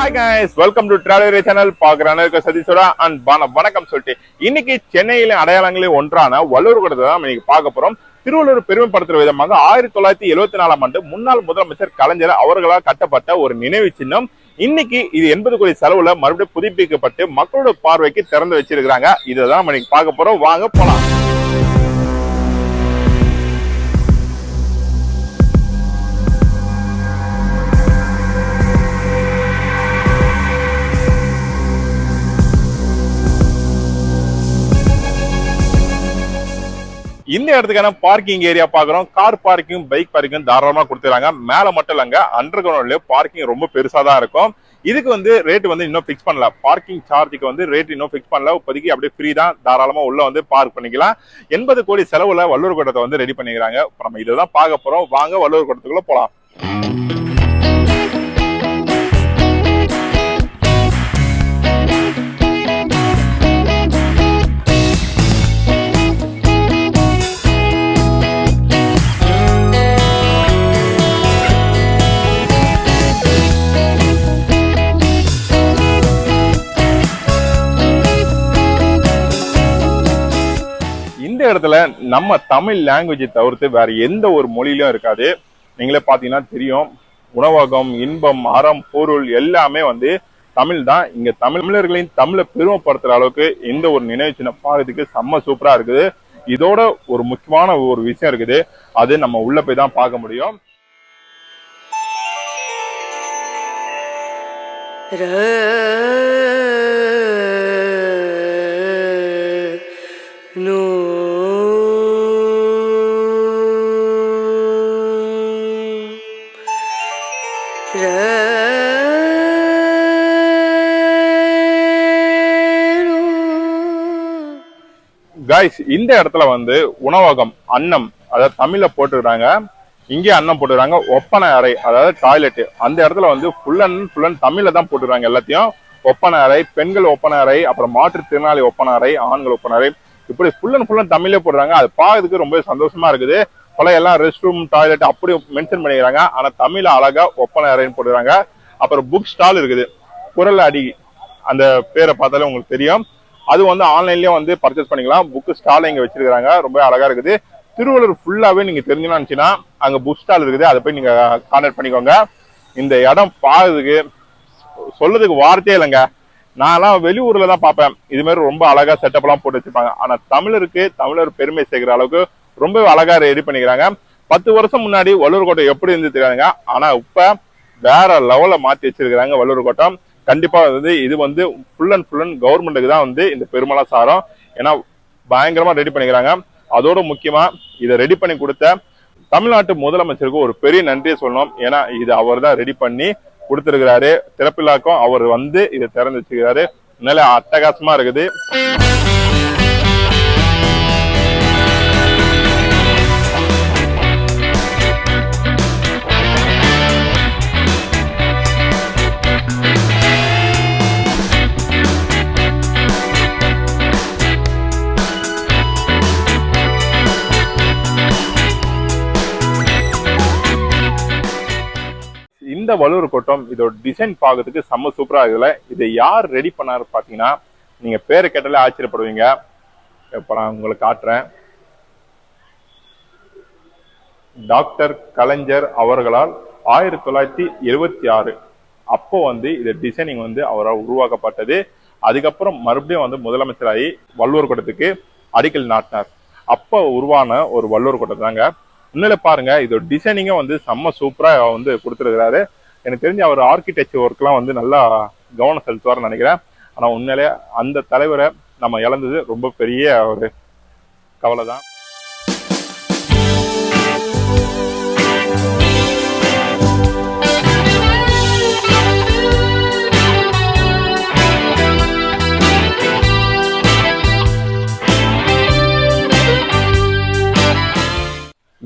Hi guys, welcome to Travel Channel. பாக்குறானே சதீஸ்வரா and வணக்கம் சொல்லிட்டு இன்னைக்கு சென்னையில அடையாளங்களில் ஒன்றான வல்லூர் கூடத்தை தான் இன்னைக்கு பார்க்க போறோம். திருவள்ளூர் பெருமைப்படுத்துற விதமாக 1974ஆம் ஆண்டு முன்னாள் முதலமைச்சர் கலைஞர் அவர்களால் கட்டப்பட்ட ஒரு நினைவு சின்னம். இன்னைக்கு இது 80 கோடி செலவுல மறுபடியும் புதுப்பிக்கப்பட்டு மக்களோட பார்வைக்கு திறந்து வச்சிருக்காங்க. இதை தான் இன்னைக்கு பார்க்க போறோம். வாங்க போலாம். இந்த இடத்துக்கான பார்க்கிங் ஏரியா பாக்குறோம். கார் பார்க்கிங், பைக் பார்க்கிங் தாராளமா கொடுத்துறாங்க. மேல மட்டும் இல்லங்க, அண்டர் கிரவுண்ட்ல பார்க்கிங் ரொம்ப பெருசா தான் இருக்கும். இதுக்கு ரேட் இன்னும் பிக்ஸ் பண்ணல. பார்க்கிங் சார்ஜுக்கு ரேட் இன்னும் பிக்ஸ் பண்ணல. இப்போதைக்கு அப்படியே ஃப்ரீ தான். தாராளமா உள்ள பார்க் பண்ணிக்கலாம். 80 கோடி செலவுல வல்லூர் கூடத்தை ரெடி பண்ணிக்கிறாங்க. நம்ம இதுதான் பார்க்க போறோம். வாங்க வல்லூர் கூடத்துக்குள்ள போலாம். இந்த இடத்துல நம்ம தமிழ் லாங்குவேஜ் தவிர்த்து வேற எந்த ஒரு மொழியிலும் இருக்காது. நீங்களே பாத்தீங்கன்னா தெரியும். உணவகம், இன்பம், அறம், பொருள் எல்லாமே தமிழ் தான். இங்க தமிழர்களின் தமிழை பெருமைப்படுத்துற அளவுக்கு இந்த ஒரு நினைவு சின்னம் பார்க்கறதுக்கு செம்ம சூப்பரா இருக்குது. இதோட ஒரு முக்கியமான ஒரு விஷயம் இருக்குது. அது நம்ம உள்ள போய் தான் பார்க்க முடியும். கைஸ், இந்த இடத்துல உணவகம், அன்னம், அதாவது தமிழ்ல போட்டுக்கிறாங்க. இங்கே அன்னம் போட்டுக்கிறாங்க. ஒப்பனை அறை, அதாவது டாய்லெட், அந்த இடத்துல ஃபுல் அண்ட் தமிழ்ல தான் போட்டுக்கிறாங்க எல்லாத்தையும். ஒப்பனை அறை, பெண்கள் ஒப்பனை அறை, அப்புறம் மாற்றுத்திறனாளி ஒப்பனை அறை, ஆண்கள் ஒப்பனை அறை, இப்படி ஃபுல் அண்ட் தமிழ்ல போடுறாங்க. அது பார்க்கறதுக்கு ரொம்ப சந்தோஷமா இருக்குது. பல எல்லாம் ரெஸ்ட் ரூம், டாய்லெட் அப்படி மென்ஷன் பண்ணிக்கிறாங்க. ஆனா தமிழ்ல அழகா ஒப்பனை அறைன்னு போட்டுக்கிறாங்க. அப்புறம் புக் ஸ்டால் இருக்குது. குரல் அடி, அந்த பேரை பார்த்தாலே உங்களுக்கு தெரியும். அது ஆன்லைன்லயே பர்ச்சேஸ் பண்ணிக்கலாம். புக் ஸ்டால் இங்க வச்சிருக்காங்க. ரொம்ப அழகா இருக்குது. திருவள்ளூர் ஃபுல்லாவே நீங்க தெரிஞ்சுனா அங்க புக் ஸ்டால் இருக்குது. அதை போய் நீங்க கான்டாக்ட் பண்ணிக்கோங்க. இந்த இடம் பார்க்கறதுக்கு சொல்றதுக்கு வார்த்தையே இல்லைங்க. நான்லாம் வெளியூர்ல தான் பார்ப்பேன். இது மாதிரி ரொம்ப அழகா செட்டப் எல்லாம் போட்டு வச்சிருப்பாங்க. ஆனா தமிழர் பெருமை சேர்க்கிற அளவுக்கு ரொம்ப அழகா ரெடி பண்ணிக்கிறாங்க. 10 வருஷம் முன்னாடி வல்லூர் கோட்டை எப்படி இருந்துருக்காங்க. ஆனா இப்ப வேற லெவல்ல மாத்தி வச்சிருக்காங்க வல்லூர் கோட்டம். கண்டிப்பா இது ஃபுல் அண்ட் கவர்மெண்ட்டுக்கு தான் இந்த பெருமளா சாரம். ஏன்னா பயங்கரமா ரெடி பண்ணிக்கிறாங்க. அதோட முக்கியமா இதை ரெடி பண்ணி கொடுத்த தமிழ்நாட்டு முதலமைச்சருக்கு ஒரு பெரிய நன்றியை சொல்லணும். ஏன்னா இது அவர் தான் ரெடி பண்ணி கொடுத்திருக்கிறாரு. திறப்பிலாக்கும் அவர் இதை திறந்து வச்சுக்கிறாரு. நல்ல அட்டகாசமா இருக்குது. இந்த வல்லூர் கோட்டம் இதோட டிசைன் பார்க்கறதுக்கு செம்ம சூப்பரா இருக்குல்ல. இதை யார் ரெடி பண்ணாரு பாத்தீங்கன்னா, நீங்க பேரை கேட்டாலே ஆச்சரியப்படுவீங்க. இப்ப நான் உங்களுக்கு காட்டுறேன். டாக்டர் கலைஞர் அவர்களால் 1976 அப்போ இது டிசைனிங் அவரால் உருவாக்கப்பட்டது. அதுக்கப்புறம் மறுபடியும் முதலமைச்சராகி வல்லூர் கோட்டத்துக்கு அடிக்கல் நாட்டினார். அப்போ உருவான ஒரு வல்லூர் கோட்டம் தாங்க. உண்மையில பாருங்க, இதோட டிசைனிங்க செம்ம சூப்பரா கொடுத்துருக்கிறாரு. எனக்கு தெரிஞ்சு அவர் ஆர்கிடெக்சர் ஒர்க் எல்லாம் நல்லா கவனம் செலுத்துவார்னு நினைக்கிறேன். ஆனா உண்மையிலே அந்த தலைவரை நம்ம இழந்தது ரொம்ப பெரிய ஒரு கவலை தான்.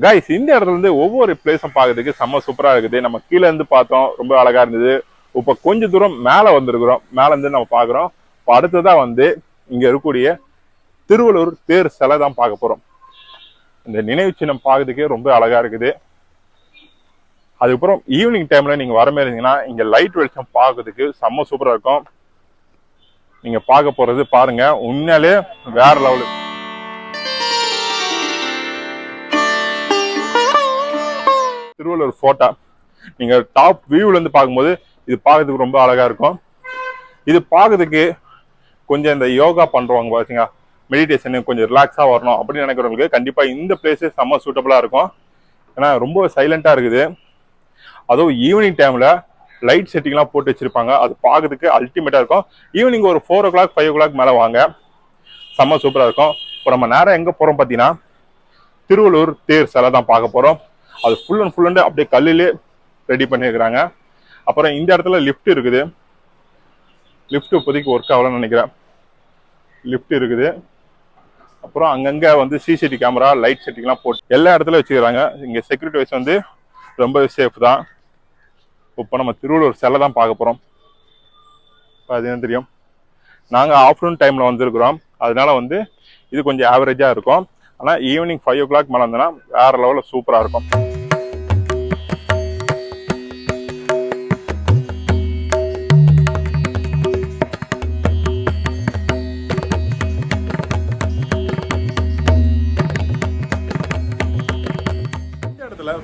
கைஸ், இந்த இடத்துல ஒவ்வொரு பிளேஸும் பார்க்கறதுக்கு செம்ம சூப்பரா இருக்குது. நம்ம கீழே இருந்து பார்த்தோம், ரொம்ப அழகா இருந்தது. இப்ப கொஞ்ச தூரம் மேல வந்திருக்கிறோம். மேல இருந்து நம்ம பாக்குறோம். இப்ப அடுத்ததா இங்க இருக்கக்கூடிய திருவள்ளூர் தேர் சிலை தான் பார்க்க போறோம். இந்த நினைவு சின்னம் பார்க்கறதுக்கே ரொம்ப அழகா இருக்குது. அதுக்கப்புறம் ஈவினிங் டைம்ல நீங்க வர மாதிரி இருந்தீங்கன்னா இங்க லைட் வெளிச்சம் பார்க்கறதுக்கு செம்ம சூப்பரா இருக்கும். நீங்க பார்க்க போறது பாருங்க, உண்மையிலே வேற லெவலு. திருவள்ளூர் ஃபோர்ட்டா நீங்க டாப் வியூல இருந்து பார்க்கும்போது இது பார்க்கறதுக்கு ரொம்ப அழகா இருக்கும். இது பார்க்கறதுக்கு கொஞ்சம் இந்த யோகா பண்றவங்க பாத்தீங்க, மெடிடேஷன் கொஞ்சம் ரிலாக்ஸா வரணும் அப்படின்னு நினைக்கிறவங்களுக்கு கண்டிப்பா இந்த பிளேஸ் செம்ம சூட்டபிளா இருக்கும். ஏன்னா ரொம்ப சைலண்டா இருக்குது. அதுவும் ஈவினிங் டைம்ல லைட் செட்டிங்லாம் போட்டு வச்சிருப்பாங்க. அது பார்க்கறதுக்கு அல்டிமேட்டா இருக்கும். ஈவினிங் ஒரு 4 o'clock 5 o'clock மேல வாங்க, செம்ம சூப்பரா இருக்கும். இப்போ நம்ம நேரம் எங்க போறோம் பாத்தீங்கன்னா திருவள்ளூர் தேர் சிலை தான் பார்க்க போறோம். அது ஃபுல் அண்ட் அப்படியே கல்லிலே ரெடி பண்ணிருக்கிறாங்க. அப்புறம் இந்த இடத்துல லிஃப்ட் இருக்குது. லிஃப்ட் இப்போதைக்கு ஒர்க் ஆகலன்னு நினைக்கிறேன். லிஃப்ட் இருக்குது. அப்புறம் அங்கங்க வந்து சிசிடிவி கேமரா லைட் செட்டிங்லாம் போட்டு எல்லா இடத்துலயும் வச்சுக்கிறாங்க. இங்க செக்யூரிட்டி வைஸ் வந்து ரொம்ப சேஃப் தான். இப்போ நம்ம திருவள்ளூர் சிலை தான் பார்க்க போறோம். அது என்ன தெரியும், நாங்க ஆஃப்டர்நூன் டைம்ல வந்திருக்கிறோம். அதனால வந்து இது கொஞ்சம் ஆவரேஜா இருக்கும். ஆனா ஈவினிங் 5 o'clock மேல வந்தோம்னா வேற லெவல்ல சூப்பரா இருக்கும்.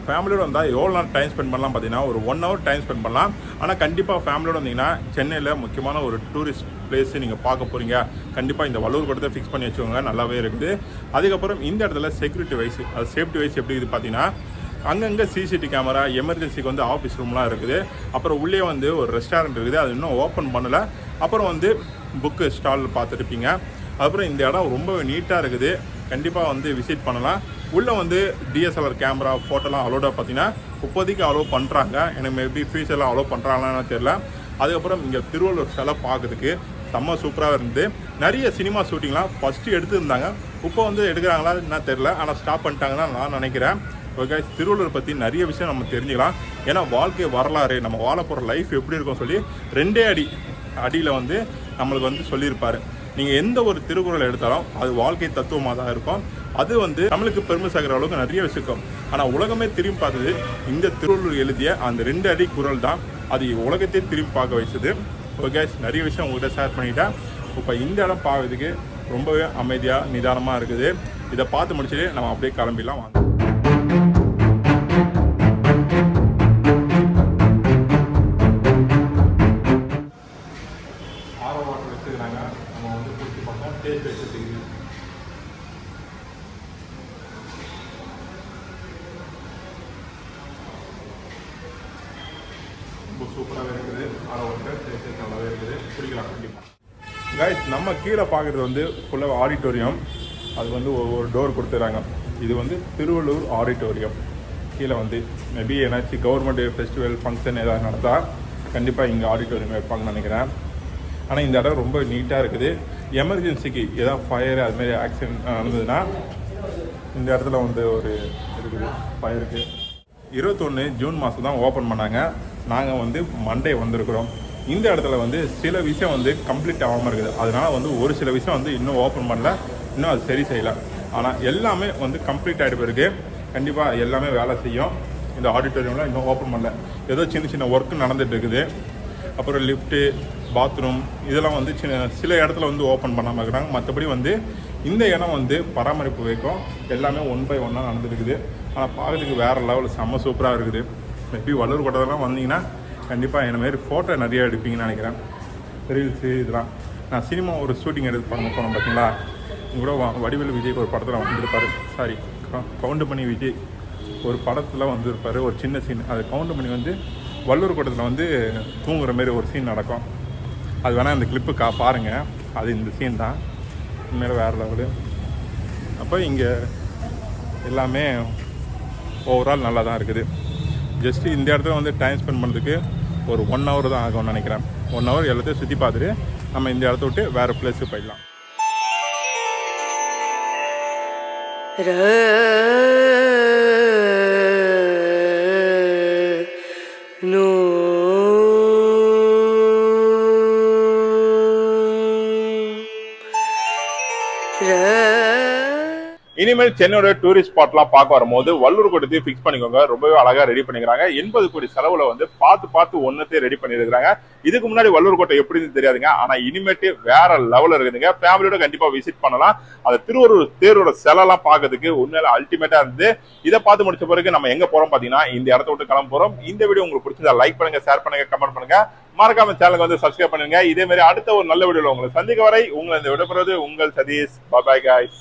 ஃபேமிலியோட வந்தால் எவ்வளோ நேரம் டைம் ஸ்பெண்ட் பண்ணலாம் பார்த்தீங்கன்னா ஒரு 1 hour டைம் ஸ்பெண்ட் பண்ணலாம். ஆனால் கண்டிப்பாக ஃபேமிலியோட வந்தீங்கன்னா சென்னையில் முக்கியமான ஒரு டூரிஸ்ட் பிளேஸ் நீங்கள் பார்க்க போகிறீங்க, கண்டிப்பாக இந்த வள்ளூர் கோட்டத்தை ஃபிக்ஸ் பண்ணி வச்சுக்கோங்க, நல்லாவே இருக்குது. அதுக்கப்புறம் இந்த இடத்துல செக்யூரிட்டி வைஸ் அது சேஃப்டி வைஸ் எப்படி இருக்குது பார்த்தீங்கன்னா அங்கங்கே சிசிடிவி கேமரா, எமர்ஜென்சிக்கு வந்து ஆஃபீஸ் ரூம்லாம் இருக்குது. அப்புறம் உள்ளே வந்து ஒரு ரெஸ்டாரண்ட் இருக்குது, அது இன்னும் ஓப்பன் பண்ணலை. அப்புறம் வந்து புக்கு ஸ்டால் பார்த்துருப்பீங்க. அதுக்கப்புறம் இந்த இடம் ரொம்ப நீட்டாக இருக்குது, கண்டிப்பாக வந்து விசிட் பண்ணலாம். உள்ளே வந்து டிஎஸ்எல்ஆர் கேமரா ஃபோட்டோலாம் அலோடாக பார்த்தீங்கன்னா இப்போதைக்கு அலோவ் பண்ணுறாங்க. எனக்கு மேபி ஃபியூச்சரில் அலோவ் பண்ணுறாங்களான்னு தெரியல. அதுக்கப்புறம் இங்கே திருவள்ளூர் சிலை பார்க்கறதுக்கு செம்ம சூப்பராக இருந்து நிறைய சினிமா ஷூட்டிங்லாம் ஃபஸ்ட்டு எடுத்துருந்தாங்க. இப்போ வந்து எடுக்கிறாங்களா என்ன தெரில, ஆனால் ஸ்டாப் பண்ணிட்டாங்கன்னா நான் நினைக்கிறேன். ஓகே, திருவள்ளூர் பற்றி நிறைய விஷயம் நம்ம தெரிஞ்சுக்கலாம். ஏன்னா வாழ்க்கை வரலாறு, நம்ம வாழ போகிற லைஃப் எப்படி இருக்கும்னு சொல்லி 2 அடியில் வந்து நம்மளுக்கு வந்து சொல்லியிருப்பார். நீங்கள் எந்த ஒரு திருக்குறள் எடுத்தாலும் அது வாழ்க்கை தத்துவமாக தான் இருக்கும். அது வந்து நம்மளுக்கு பெருமை சேர்க்கிற அளவுக்கு நிறைய விஷயம். ஆனால் உலகமே திரும்பி பார்த்தது இந்த திருவள்ளூர் எழுதிய அந்த 2 அடி குறள் தான். அது உலகத்தையே திரும்பி பார்க்க வச்சது. ஓகே, நிறைய விஷயம் உங்கள்கிட்ட ஷேர் பண்ணிட்டேன். இப்போ இந்த இடம் பார்க்கறதுக்கு ரொம்பவே அமைதியாக நிதானமாக இருக்குது. இதை பார்த்து முடிச்சுட்டு நம்ம அப்படியே கிளம்பிடலாம் வாங்க. ரொம்ப சூப்பராகவே இருக்குது. நல்லாவே இருக்குது, பிடிக்கலாம் கண்டிப்பாக. கைஸ், நம்ம கீழே பார்க்குறது வந்து ஃபுல்லாக ஆடிட்டோரியம். அது வந்து ஒவ்வொரு டோர் கொடுத்துறாங்க. இது வந்து திருவள்ளூர் ஆடிட்டோரியம். கீழே வந்து மேபி ஏன்னாச்சும் கவர்மெண்ட் ஃபெஸ்டிவல் ஃபங்க்ஷன் ஏதாவது நடந்தால் கண்டிப்பாக இங்கே ஆடிட்டோரியம் வைப்பாங்கன்னு நினைக்கிறேன். ஆனால் இந்த இடம் ரொம்ப நீட்டாக இருக்குது. எமர்ஜென்சிக்கு ஏதாவது ஃபயர் அதுமாரி ஆக்சிடென்ட் நடந்ததுன்னா இந்த இடத்துல வந்து ஒரு இருக்குது ஃபயருக்கு. 21 ஜூன் மாதம் தான் ஓப்பன் பண்ணாங்க. நாங்கள் வந்து மண்டே வந்திருக்கிறோம். இந்த இடத்துல வந்து சில விஷயம் வந்து கம்ப்ளீட் ஆகாமல் இருக்குது. அதனால் வந்து ஒரு சில விஷயம் வந்து இன்னும் ஓப்பன் பண்ணல, இன்னும் அது சரி செய்யலை. ஆனால் எல்லாமே வந்து கம்ப்ளீட் ஆகிட்டு போயிருக்கு. கண்டிப்பாக எல்லாமே வேலை செய்யும். இந்த ஆடிட்டோரியம்லாம் இன்னும் ஓப்பன் பண்ணல, ஏதோ சின்ன சின்ன ஒர்க்கு நடந்துகிட்டு இருக்குது. அப்புறம் லிஃப்ட்டு, பாத்ரூம் இதெல்லாம் வந்து சில இடத்துல வந்து ஓப்பன் பண்ணாமல் இருக்கிறாங்க. மற்றபடி வந்து இந்த இடம் வந்து பராமரிப்பு வைக்கும் எல்லாமே 1 by 1 நடந்துருக்குது. ஆனால் பார்க்கறதுக்கு வேறு லெவலில் செம்ம சூப்பராக இருக்குது. மேபி வள்ளூர் கோட்டத்தெல்லாம் வந்தீங்கன்னா கண்டிப்பாக என்ன மாரி ஃபோட்டோ நிறையா எடுப்பீங்கன்னு நினைக்கிறேன். ரீல்ஸு இதெல்லாம் நான் சினிமா ஒரு ஷூட்டிங் எடுத்து பண்ண போனோம் பார்த்தீங்களா, கூட வடிவேலு விஜய் ஒரு படத்தில் வந்துருப்பார். சாரி, கவுண்டமணி விஜய் ஒரு படத்தில் வந்துருப்பார். ஒரு சின்ன சீன், அது கவுண்டமணி வந்து வள்ளூர் கோட்டத்தில் வந்து தூங்குற மாரி ஒரு சீன் நடக்கும். அது வேணால் இந்த கிளிப்பு பாருங்கள். அது இந்த சீன் தான், உண்மையில வேறு லெவலு. அப்போ இங்கே எல்லாமே ஓவரால் நல்லா தான் இருக்குது. ஜஸ்ட்டு இந்த இடத்துல வந்து டைம் ஸ்பெண்ட் பண்ணுறதுக்கு ஒரு 1 hour தான் ஆகும்னு நினைக்கிறேன். 1 hour எல்லாத்தையும் சுற்றி பார்த்துட்டு நம்ம இந்த இடத்த விட்டு வேறு பிளேஸுக்கு போயிடலாம். இனிமேல் சென்னையோட டூரிஸ்ட் ஸ்பாட் எல்லாம் பார்க்க வரும்போது வள்ளூர் கோட்டத்தையும் பிக்ஸ் பண்ணிக்கோங்க. ரொம்பவே அழகா ரெடி பண்ணிக்கிறாங்க. 80 கோடி செலவுல வந்து பார்த்து ஒன்னத்தையும் ரெடி பண்ணிருக்காங்க. இதுக்கு முன்னாடி வள்ளூர் கோட்டை எப்படின்னு தெரியாதுங்க. ஆனா இனிமேட்டு வேற லெவல்ல இருக்குதுங்க. ஃபேமிலியோட கண்டிப்பா விசிட் பண்ணலாம். அந்த திருவள்ளூர் தேரோட செலெல்லாம் பார்க்கறதுக்கு உண்மையில அல்டிமேட்டா இருந்து. இதை பார்த்து முடிச்ச பிறகு நம்ம எங்க போறோம் பாத்தீங்கன்னா இந்த இடத்த விட்டு கிளம்ப போறோம். இந்த வீடியோ உங்களுக்கு பிடிச்சதா லைக் பண்ணுங்க, ஷேர் பண்ணுங்க, கமெண்ட் பண்ணுங்க. மறக்காம சேனலுக்கு வந்து சப்ஸ்கிரைப் பண்ணுங்க. இதே மாதிரி அடுத்த ஒரு நல்ல வீடியோல உங்களை சந்திக்க வரை உங்களை இந்த விடப்படுறது உங்கள் சதீஷ். பாய் பாய் गाइस.